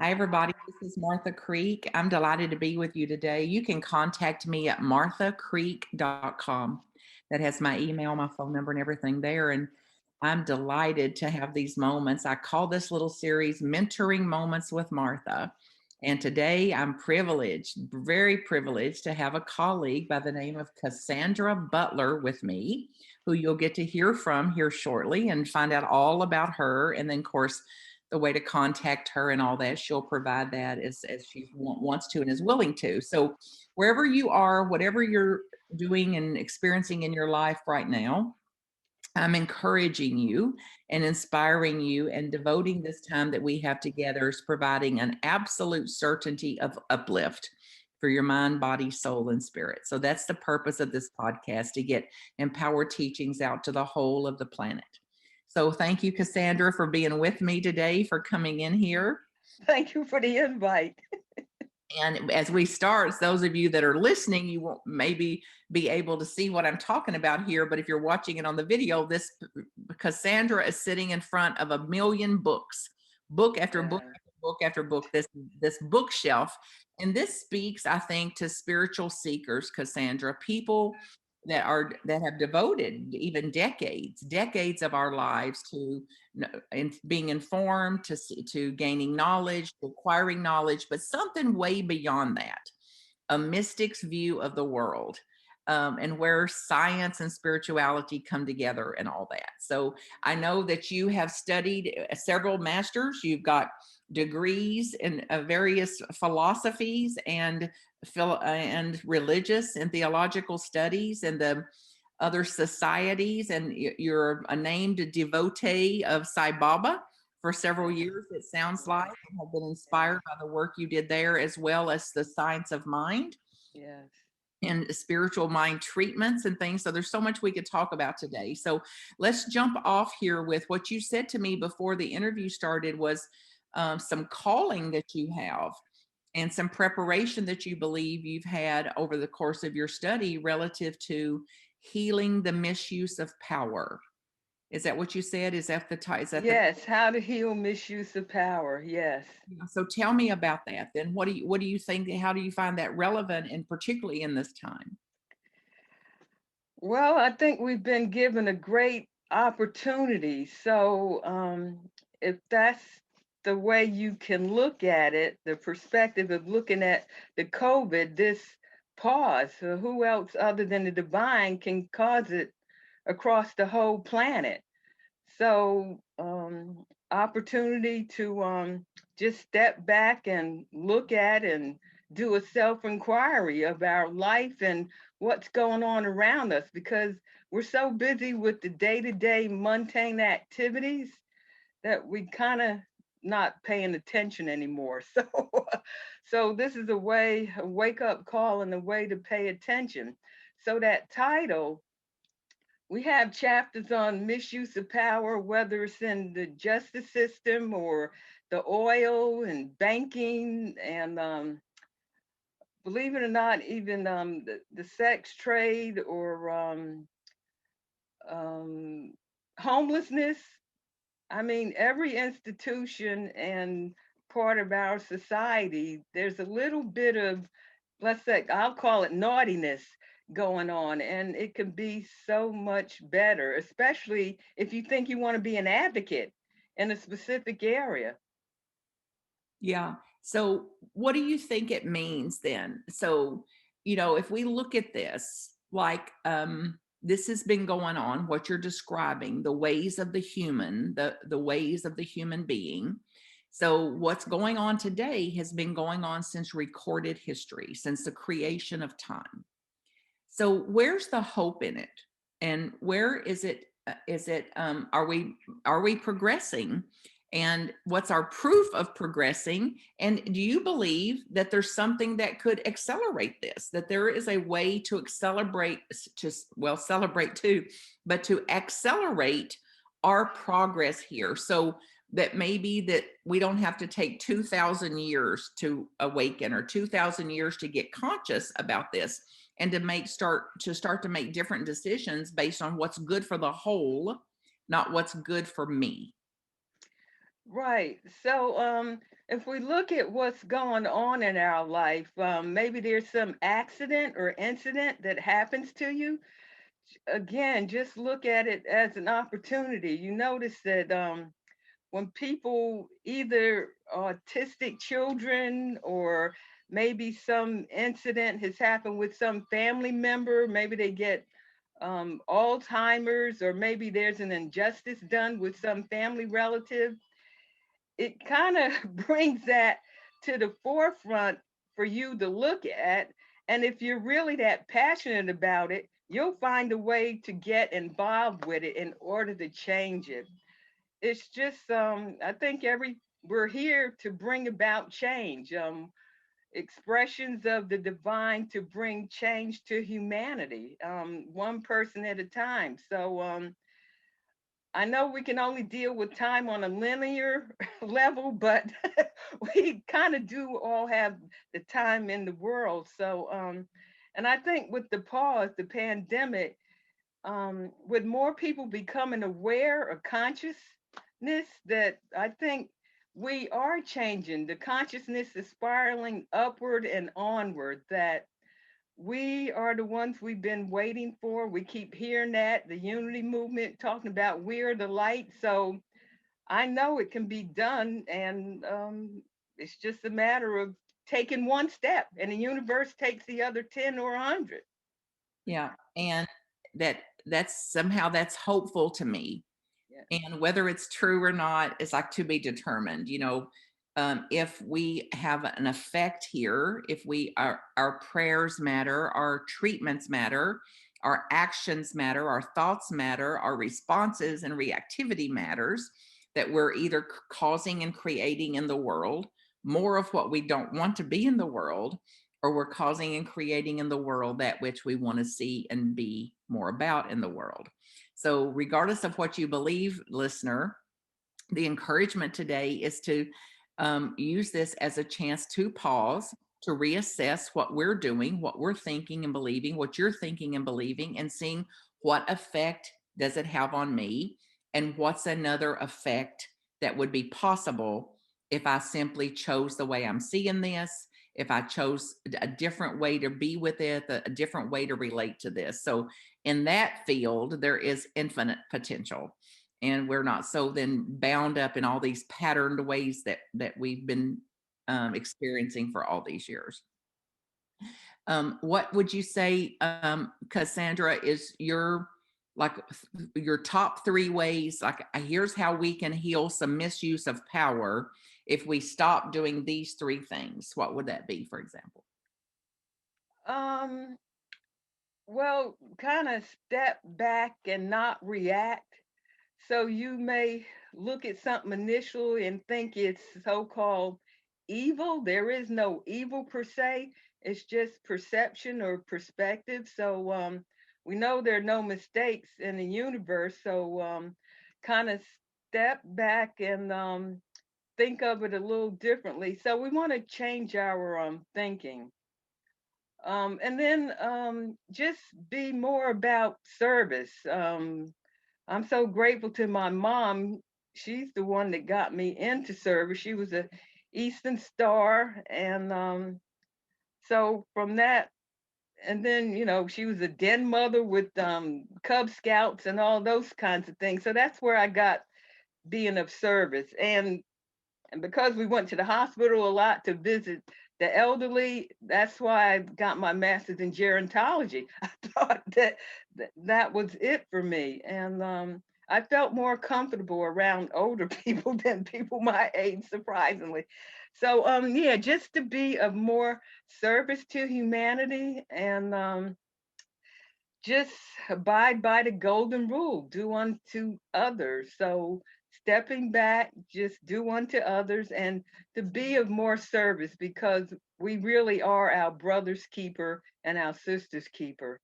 Hi, everybody. This is Martha Creek. I'm delighted to be with you today. You can contact me at marthacreek.com. That has my email, my phone number, and everything there. And I'm delighted to have these moments. I call this little series Mentoring Moments with Martha. And today I'm privileged, very privileged, to have a colleague by the name of Cassandra Butler with me, who you'll get to hear from here shortly and find out all about her. And then, of course, the way to contact her and all that, she'll provide that as she wants to and is willing to. So wherever you are, whatever you're doing and experiencing in your life right now, I'm encouraging you and inspiring you, and devoting this time that we have together is providing an absolute certainty of uplift for your mind, body, soul, and spirit. So that's the purpose of this podcast, to get empowered teachings out to the whole of the planet. So thank you, Cassandra, for being with me today, for coming in here. Thank you for the invite. And as we start, those of you that are listening, you won't maybe be able to see what I'm talking about here. But if you're watching it on the video, this Cassandra is sitting in front of a million books, book after book Yeah. after book after book, this bookshelf. And this speaks, I think, to spiritual seekers, Cassandra, people that have devoted even decades of our lives to being informed, to gaining knowledge, to acquiring knowledge, but something way beyond that, a mystic's view of the world. And where science and spirituality come together and all that. So I know that you have studied several masters. You've got degrees in various philosophies and religious and theological studies and the other societies, and you're a named devotee of Sai Baba for several years, it sounds like, Yes. and have been Yes. inspired by the work you did there, as well as the science of mind Yes. and spiritual mind treatments and things. So there's so much we could talk about today. So let's jump off here with what you said to me before the interview started was some calling that you have and some preparation that you believe you've had over the course of your study relative to healing the misuse of power. Is that what you said? Is that the Yes. How to heal misuse of power. Yes. so tell me about that then. What do you think, how do you find that relevant, and particularly in this time? Well, I think we've been given a great opportunity. So, if that's the way you can look at it, the perspective of looking at the COVID, this pause, so who else other than the divine can cause it across the whole planet? So, opportunity to just step back and look at and do a self inquiry of our life and what's going on around us, because we're so busy with the day to day mundane activities that we kind of not paying attention anymore. So this is a wake up call and a way to pay attention. So that title, we have chapters on misuse of power, whether it's in the justice system or the oil and banking, and believe it or not, even the sex trade or um, homelessness. I mean, every institution and part of our society, there's a little bit of, let's say, I'll call it naughtiness going on, and it can be so much better, especially if you think you want to be an advocate in a specific area. Yeah. So what do you think it means then? So, if we look at this, like this has been going on, what you're describing, the ways of the human, the ways of the human being. So what's going on today has been going on since recorded history, since the creation of time. So where's the hope in it? And where is it? Are we progressing? And what's our proof of progressing? And do you believe that there's something that could accelerate this? That there is a way to accelerate, celebrate too, but to accelerate our progress here. So that maybe that we don't have to take 2,000 years to awaken or 2,000 years to get conscious about this, and to start to make different decisions based on what's good for the whole, not what's good for me. Right. So, if we look at what's going on in our life, maybe there's some accident or incident that happens to you. Again, just look at it as an opportunity. You notice that when people, either autistic children or maybe some incident has happened with some family member, maybe they get Alzheimer's, or maybe there's an injustice done with some family relative, it kind of brings that to the forefront for you to look at. And if you're really that passionate about it, you'll find a way to get involved with it in order to change it. It's just, I think we're here to bring about change, expressions of the divine to bring change to humanity, one person at a time. So, I know we can only deal with time on a linear level, but we kind of do all have the time in the world. So, and I think with the pause, the pandemic, with more people becoming aware or consciousness, that I think we are changing. The consciousness is spiraling upward and onward, that we are the ones we've been waiting for. We keep hearing that, the unity movement talking about we're the light. So I know it can be done. And it's just a matter of taking one step, and the universe takes the other 10 or 100. Yeah, and that's hopeful to me. Yeah. And whether it's true or not is like to be determined. If we have an effect here, if our prayers matter, our treatments matter, our actions matter, our thoughts matter, our responses and reactivity matters, that we're either causing and creating in the world more of what we don't want to be in the world, or we're causing and creating in the world that which we want to see and be more about in the world. So, regardless of what you believe, listener, the encouragement today is to use this as a chance to pause, to reassess what we're doing, what we're thinking and believing, what you're thinking and believing, and seeing what effect does it have on me, and what's another effect that would be possible if I simply chose the way I'm seeing this, if I chose a different way to be with it, a different way to relate to this. So, in that field, there is infinite potential, and we're not so then bound up in all these patterned ways that we've been experiencing for all these years. What would you say, Cassandra, is like your top three ways? Like, here's how we can heal some misuse of power if we stop doing these three things. What would that be, for example? Um, well, kind of step back and not react. So you may look at something initially and think it's so-called evil. There is no evil per se. It's just perception or perspective. So we know there are no mistakes in the universe. So kind of step back and think of it a little differently. So we want to change our thinking. And then just be more about service. I'm so grateful to my mom. She's the one that got me into service. She was a Eastern Star, and so from that, and then she was a den mother with Cub Scouts and all those kinds of things. So that's where I got being of service, and because we went to the hospital a lot to visit the elderly, that's why I got my master's in gerontology. I thought that was it for me. And I felt more comfortable around older people than people my age, surprisingly. So, yeah, just to be of more service to humanity, and just abide by the golden rule, do unto others. So stepping back, just do unto others, and to be of more service, because we really are our brother's keeper and our sister's keeper.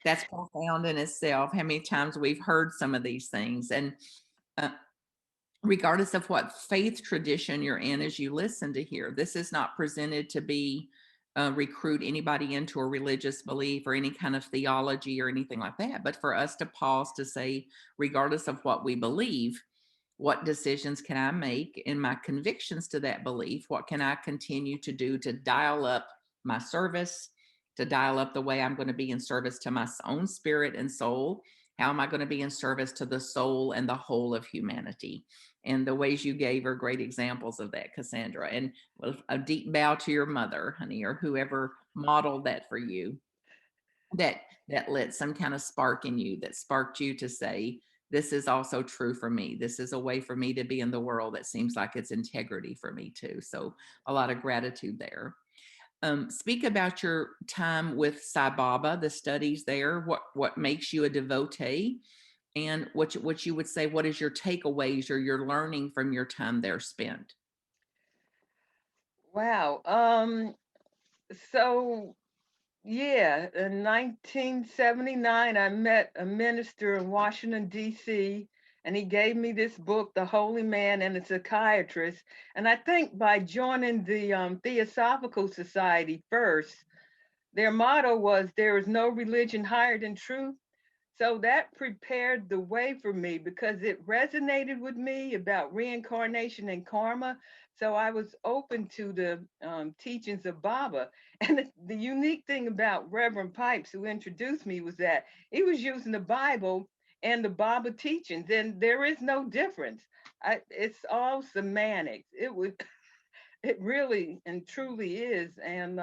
That's profound in itself. How many times we've heard some of these things, and uh, regardless of what faith tradition you're in as you listen to here. This is not presented to be recruit anybody into a religious belief or any kind of theology or anything like that, but for us to pause to say, regardless of what we believe, What decisions can I make in my convictions to that belief? What can I continue to do to dial up my service, to dial up the way I'm going to be in service to my own spirit and soul? How am I going to be in service to the soul and the whole of humanity? And the ways you gave are great examples of that, Cassandra. And a deep bow to your mother, honey, or whoever modeled that for you, that lit some kind of spark in you, that sparked you to say, this is also true for me. This is a way for me to be in the world that seems like it's integrity for me too. So a lot of gratitude there. Speak about your time with Sai Baba, the studies there. What makes you a devotee, and what you would say, what is your takeaways or your learning from your time there spent? Wow. So yeah, in 1979, I met a minister in Washington, D.C., and he gave me this book, The Holy Man and a Psychiatrist. And I think by joining the Theosophical Society first, their motto was, there is no religion higher than truth. So that prepared the way for me because it resonated with me about reincarnation and karma. So I was open to the teachings of Baba. And the unique thing about Reverend Pipes, who introduced me, was that he was using the Bible and the Baba teachings, and there is no difference. It's all semantics. It really and truly is. And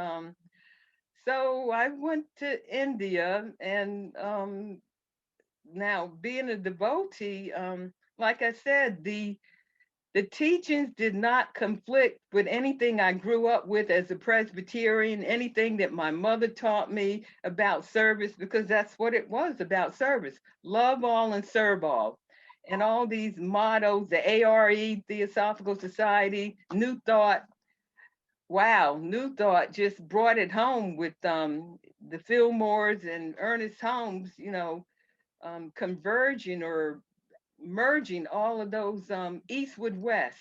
so I went to India, and now being a devotee, like I said, the teachings did not conflict with anything I grew up with as a Presbyterian, anything that my mother taught me about service, because that's what it was about: service, love all and serve all. And all these mottos, the ARE, Theosophical Society, New Thought. Wow, New Thought just brought it home with the Fillmores and Ernest Holmes, converging or merging all of those east with west.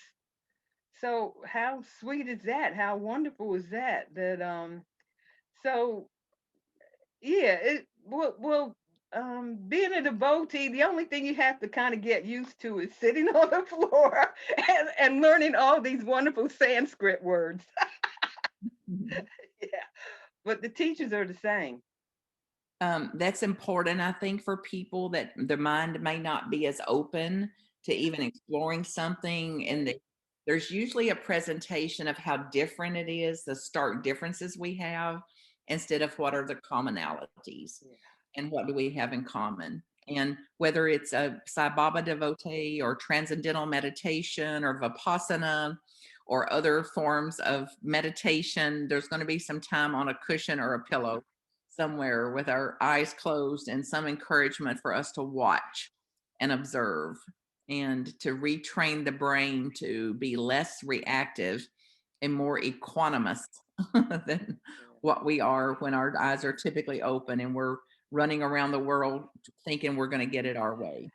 So how sweet is that? How wonderful is that? So yeah, being a devotee, the only thing you have to kind of get used to is sitting on the floor and learning all these wonderful Sanskrit words. Yeah, but the teachers are the same. That's important, I think, for people that their mind may not be as open to even exploring something. And there's usually a presentation of how different it is, the stark differences we have, instead of what are the commonalities Yeah. and what do we have in common. And whether it's a Sai Baba devotee or transcendental meditation or Vipassana or other forms of meditation, there's going to be some time on a cushion or a pillow somewhere with our eyes closed and some encouragement for us to watch and observe and to retrain the brain to be less reactive and more equanimous than what we are when our eyes are typically open and we're running around the world thinking we're going to get it our way.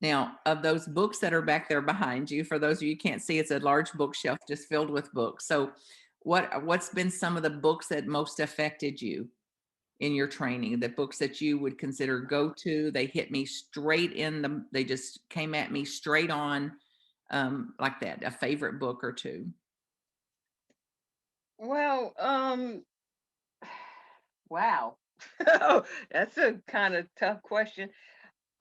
Now, of those books that are back there behind you, for those of you who can't see, it's a large bookshelf just filled with books. So, what's been some of the books that most affected you in your training? The books that you would consider go to? They hit me straight in the. They just came at me straight on, like that. A favorite book or two. Well, wow. That's a kind of tough question.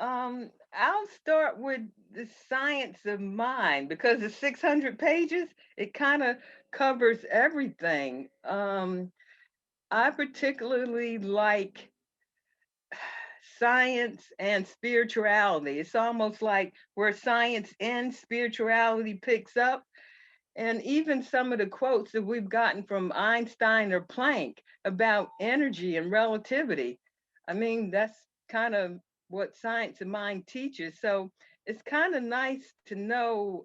I'll start with the science of mind because the 600 pages, it kind of covers everything. I particularly like science and spirituality. It's almost like where science ends, spirituality picks up. And even some of the quotes that we've gotten from Einstein or Planck about energy and relativity. I mean, that's kind of what science of mind teaches. So it's kind of nice to know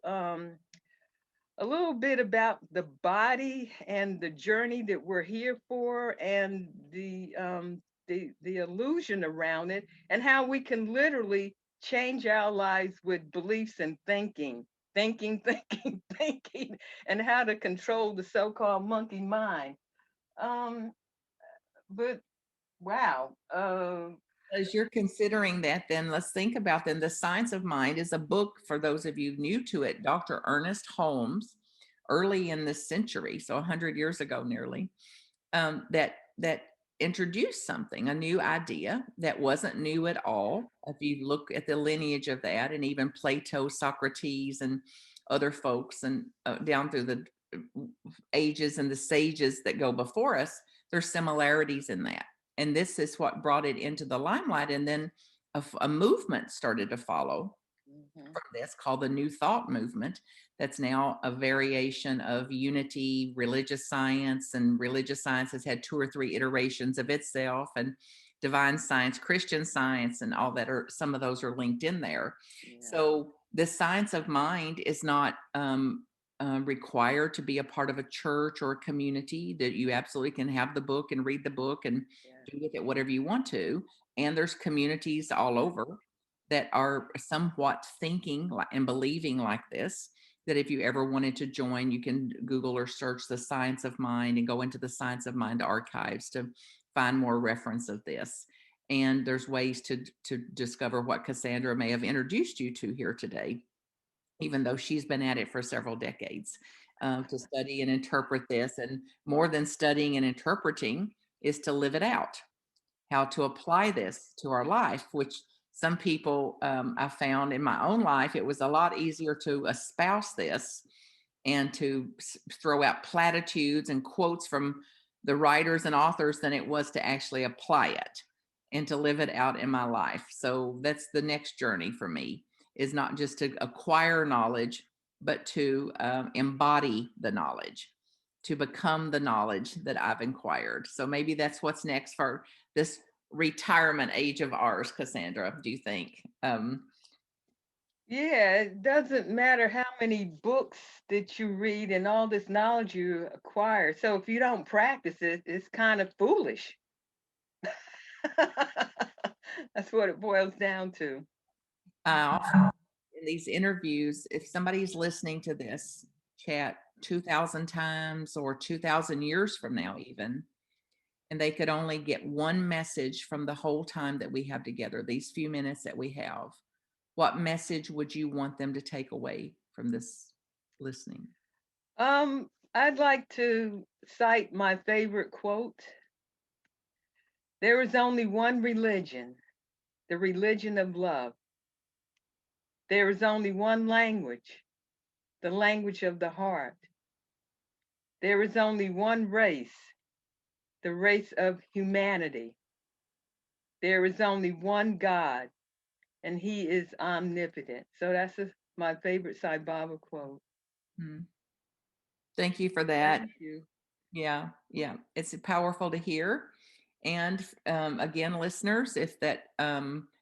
a little bit about the body and the journey that we're here for, and the illusion around it, and how we can literally change our lives with beliefs and thinking, and how to control the so-called monkey mind. Um, but wow. As you're considering that, then let's think about then the Science of Mind is a book for those of you new to it. Dr. Ernest Holmes, early in this century, so 100 years ago nearly, that introduced something, a new idea that wasn't new at all. If you look at the lineage of that, and even Plato, Socrates, and other folks, and down through the ages and the sages that go before us, there's similarities in that. And this is what brought it into the limelight. And then a movement started to follow Mhm. from this called the New Thought movement. That's now a variation of unity, religious science, and religious science has had two or three iterations of itself, and divine science, Christian science, and all that are some of those are linked in there. Yeah. So the science of mind is not required to be a part of a church or a community. That you absolutely can have the book and read the book and Yeah. do with it whatever you want to. And there's communities all over that are somewhat thinking and believing like this, that if you ever wanted to join, you can Google or search the Science of Mind and go into the Science of Mind archives to find more reference of this. And there's ways to discover what Cassandra may have introduced you to here today, even though she's been at it for several decades, to study and interpret this. And more than studying and interpreting is to live it out, how to apply this to our life, which some people, I found in my own life, it was a lot easier to espouse this and to throw out platitudes and quotes from the writers and authors than it was to actually apply it and to live it out in my life. So that's the next journey for me, is not just to acquire knowledge, but to embody the knowledge, to become the knowledge that I've acquired. So maybe that's what's next for this retirement age of ours, Cassandra, do you think? Yeah, it doesn't matter how many books that you read and all this knowledge you acquire. So if you don't practice it, it's kind of foolish. That's what it boils down to. I often in these interviews, if somebody's listening to this chat 2,000 times or 2,000 years from now, even, and they could only get one message from the whole time that we have together, these few minutes that we have, what message would you want them to take away from this listening? I'd like to cite my favorite quote. There is only one religion, the religion of love. There is only one language, the language of the heart. There is only one race, the race of humanity. There is only one God, and he is omnipotent. So that's my favorite Sai Baba quote. Hmm. Thank you for that. Thank you. Yeah, yeah, it's powerful to hear. And again, listeners, if that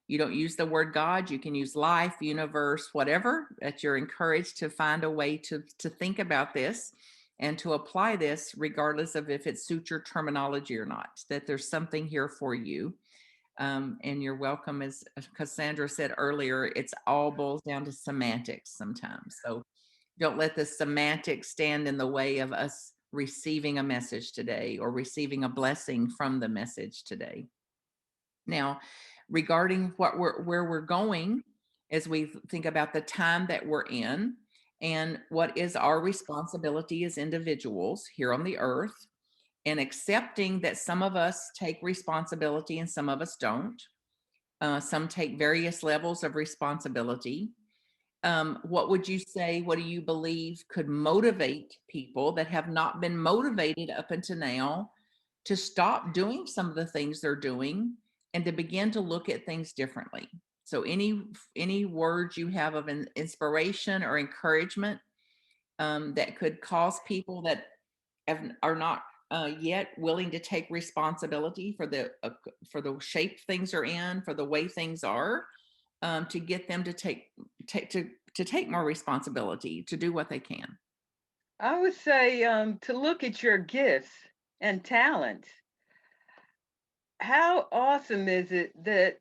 you don't use the word God, you can use life, universe, whatever. That you're encouraged to find a way to think about this and to apply this, regardless of if it suits your terminology or not. That there's something here for you, and you're welcome. As Cassandra said earlier, it's all boils down to semantics sometimes. So don't let the semantics stand in the way of us receiving a message today or receiving a blessing from the message today. Now, regarding where we're going as we think about the time that we're in and what is our responsibility as individuals here on the earth, and accepting that some of us take responsibility and some of us don't. Some take various levels of responsibility. What would you say? What do you believe could motivate people that have not been motivated up until now to stop doing some of the things they're doing and to begin to look at things differently? So, any words you have of an inspiration or encouragement that could cause people that are not yet willing to take responsibility for the shape things are in, for the way things are, to get them to take to take more responsibility, to do what they can. I would say to look at your gifts and talents. How awesome is it that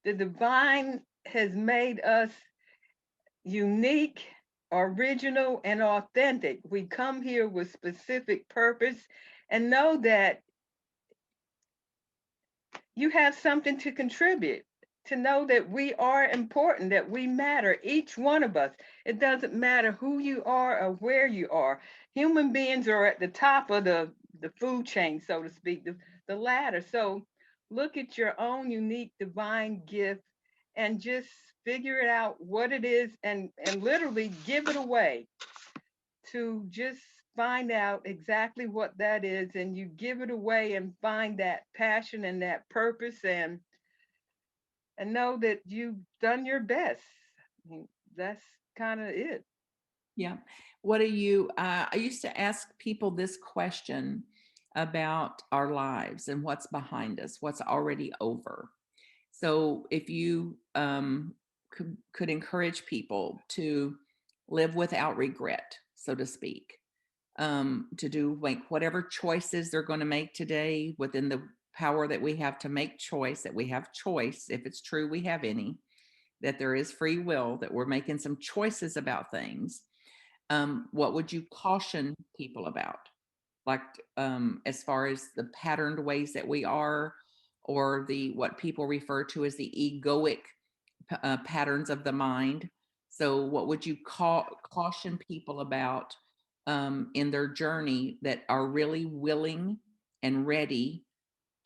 the divine has made us unique, original, and authentic? We come here with specific purpose and know that you have something to contribute, to know that we are important, that we matter, each one of us. It doesn't matter who you are or where you are. Human beings are at the top of the food chain, so to speak, the ladder. So look at your own unique divine gift and just figure it out what it is, and literally give it away, to just find out exactly what that is, and you give it away and find that passion and that purpose, and know that you've done your best. I mean, that's kind of it. Yeah. What do you, I used to ask people this question about our lives and what's behind us, what's already over. So if you could encourage people to live without regret, so to speak, to do like whatever choices they're going to make today within the power that we have to make choice, that we have choice, if it's true we have any, that there is free will, that we're making some choices about things. What would you caution people about? Like, as far as the patterned ways that we are, or the what people refer to as the egoic patterns of the mind. So, what would you caution people about in their journey that are really willing and ready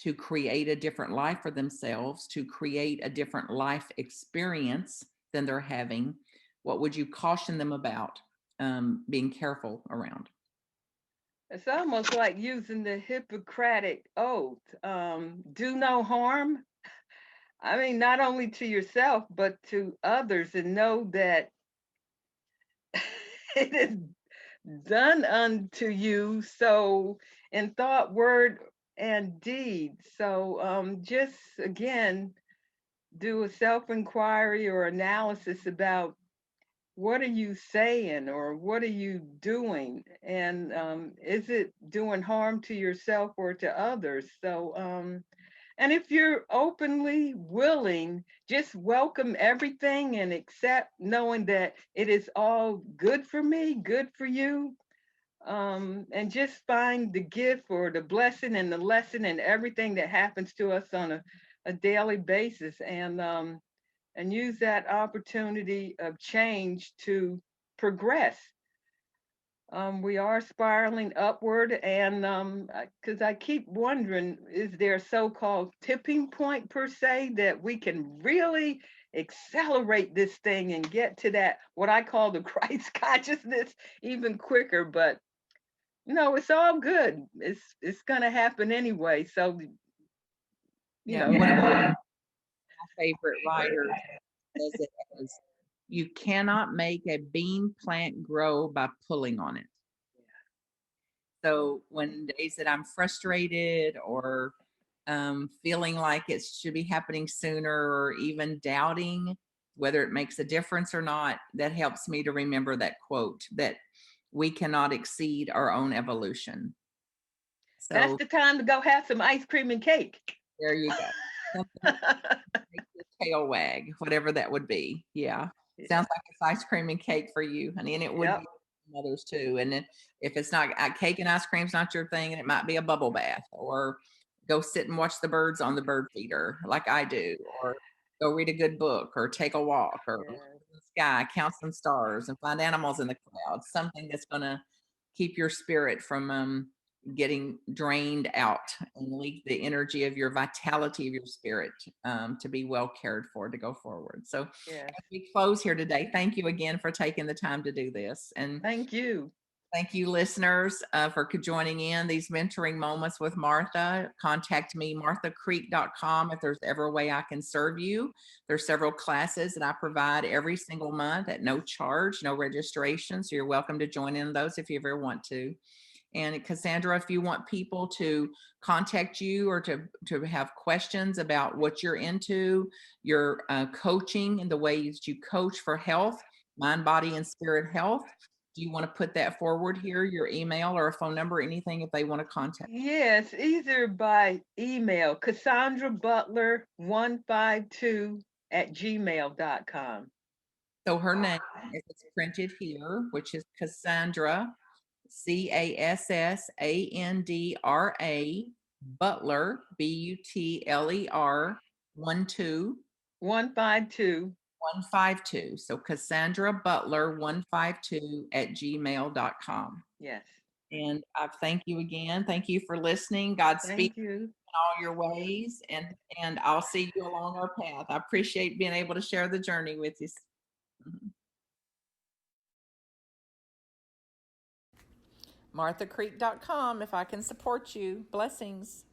to create a different life for themselves, to create a different life experience than they're having? What would you caution them about being careful around? It's almost like using the Hippocratic oath, do no harm. I mean, not only to yourself, but to others, and know that it is done unto you. So, in thought, word, and deed. So, just again, do a self inquiry or analysis about what are you saying or what are you doing, and is it doing harm to yourself or to others? So, and if you're openly willing, just welcome everything and accept, knowing that it is all good for me, good for you. And just find the gift or the blessing and the lesson in everything that happens to us on a daily basis, and use that opportunity of change to progress. We are spiraling upward, and because I keep wondering, is there a so-called tipping point per se that we can really accelerate this thing and get to that what I call the Christ consciousness even quicker? But no, it's all good. It's gonna happen anyway. So you Yeah, know, one of yeah. my favorite writers says it as, you cannot make a bean plant grow by pulling on it. So when days that I'm frustrated or feeling like it should be happening sooner, or even doubting whether it makes a difference or not, that helps me to remember that quote, that we cannot exceed our own evolution. That's So the time to go have some ice cream and cake. there you go. Something to make your tail wag, whatever that would be. Yeah. Sounds Yeah. like it's ice cream and cake for you, honey. And it would be Yep. for others too. And then if it's not cake and ice cream's not your thing, and it might be a bubble bath, or go sit and watch the birds on the bird feeder like I do, or go read a good book, or take a walk, or look Yeah. up in the sky, count some stars and find animals in the clouds, something that's going to keep your spirit from getting drained out, and leak the energy of your vitality of your spirit, to be well cared for, to go forward. So Yes. as we close here today, thank you again for taking the time to do this. And Thank you. thank you, listeners, for joining in these mentoring moments with Martha. Contact me, marthacreek.com, if there's ever a way I can serve you. There's several classes that I provide every single month at no charge, no registration. So you're welcome to join in those if you ever want to. And Cassandra, if you want people to contact you, or to have questions about what you're into, your coaching and the ways you coach for health, mind, body, and spirit health, do you want to put that forward here, your email or a phone number, anything if they want to contact? Yes, either by email, Cassandra Butler 152 at gmail.com. So her name, if it's printed here, which is Cassandra, Cassandra Butler, Butler, 12 152. 152. So Cassandra Butler 152 at gmail.com. Yes. And I thank you again. Thank you for listening. Godspeed Thank you. in all your ways. And I'll see you along our path. I appreciate being able to share the journey with you. Mhm. MarthaCreek.com if I can support you. Blessings.